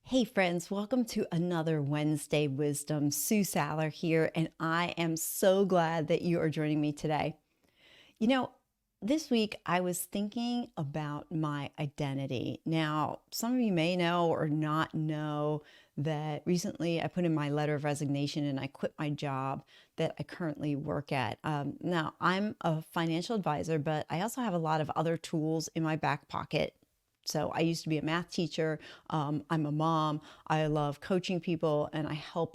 Hey friends, welcome to another Wednesday Wisdom. Sue Saller here, and I am so glad that you are joining me today. You know, this week I was thinking about my identity. Now, some of you may know or not know that recently I put in my letter of resignation and I quit my job that I currently work at. Now, I'm a financial advisor, but I also have a lot of other tools in my back pocket. So I used to be a math teacher. I'm a mom. I love coaching people and I help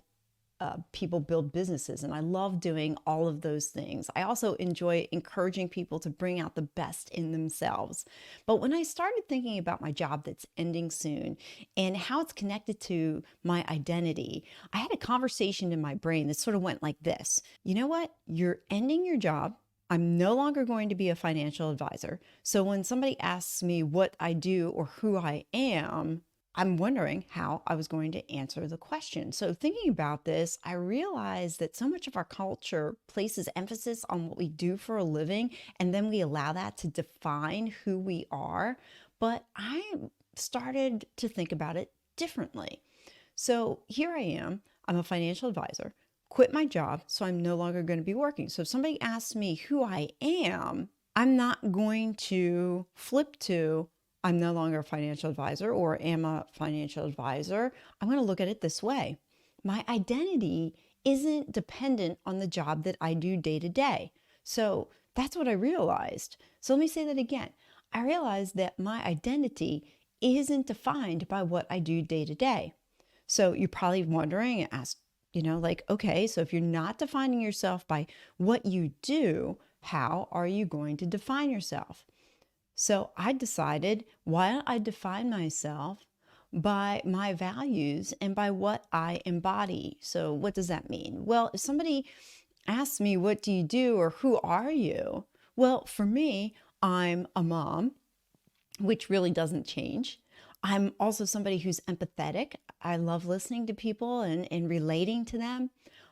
people build businesses. And I love doing all of those things. I also enjoy encouraging people to bring out the best in themselves. But when I started thinking about my job that's ending soon and how it's connected to my identity, I had a conversation in my brain that sort of went like this. You know what? You're ending your job. I'm no longer going to be a financial advisor. So when somebody asks me what I do or who I am, I'm wondering how I was going to answer the question. So thinking about this, I realized that so much of our culture places emphasis on what we do for a living, and then we allow that to define who we are. But I started to think about it differently. So here I am, I'm a financial advisor, quit my job, so I'm no longer going to be working. So if somebody asks me who I am, I'm not going to flip to I'm no longer a financial advisor or am a financial advisor. I'm going to look at it this way. My identity isn't dependent on the job that I do day to day. So that's what I realized. So let me say that again. I realized that my identity isn't defined by what I do day to day. So you're probably wondering and ask, okay, so if you're not defining yourself by what you do, how are you going to define yourself? So I decided, why don't I define myself by my values and by what I embody? So what does that mean? Well, if somebody asks me, what do you do or who are you? Well, for me, I'm a mom, which really doesn't change. I'm also somebody who's empathetic. I love listening to people and relating to them.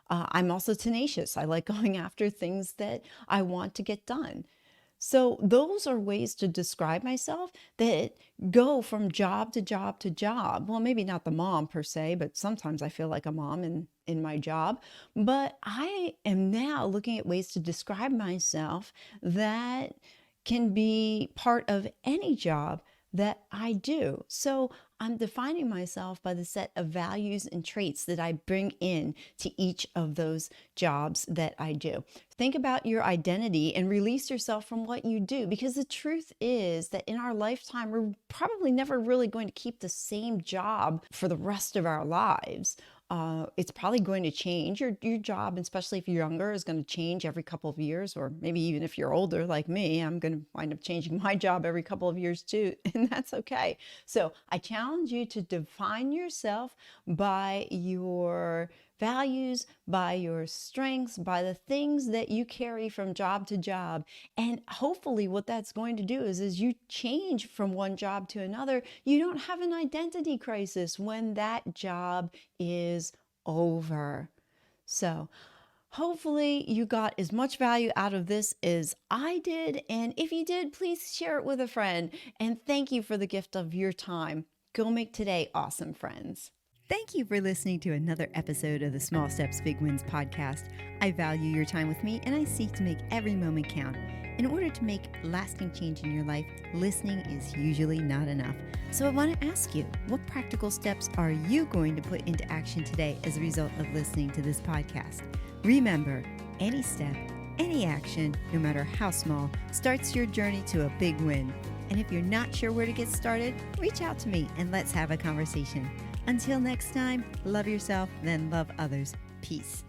I'm also tenacious. I like going after things that I want to get done. So those are ways to describe myself that go from job to job to job. Well, maybe not the mom per se, but sometimes I feel like a mom in my job. But I am now looking at ways to describe myself that can be part of any job that I do. So I'm defining myself by the set of values and traits that I bring in to each of those jobs that I do. Think about your identity and release yourself from what you do, because the truth is that in our lifetime, we're probably never really going to keep the same job for the rest of our lives. It's probably going to change. Your job, especially if you're younger, is going to change every couple of years, or maybe even if you're older like me, I'm going to wind up changing my job every couple of years too, and that's okay. So I challenge you to define yourself by your values, by your strengths, by the things that you carry from job to job. And hopefully what that's going to do is as you change from one job to another, you don't have an identity crisis when that job is over. So hopefully you got as much value out of this as I did. And if you did, please share it with a friend. And thank you for the gift of your time. Go make today awesome, friends. Thank you for listening to another episode of the Small Steps, Big Wins podcast. I value your time with me and I seek to make every moment count. In order to make lasting change in your life, listening is usually not enough. So I want to ask you, what practical steps are you going to put into action today as a result of listening to this podcast? Remember, any step, any action, no matter how small, starts your journey to a big win. And if you're not sure where to get started, reach out to me and let's have a conversation. Until next time, love yourself, then love others. Peace.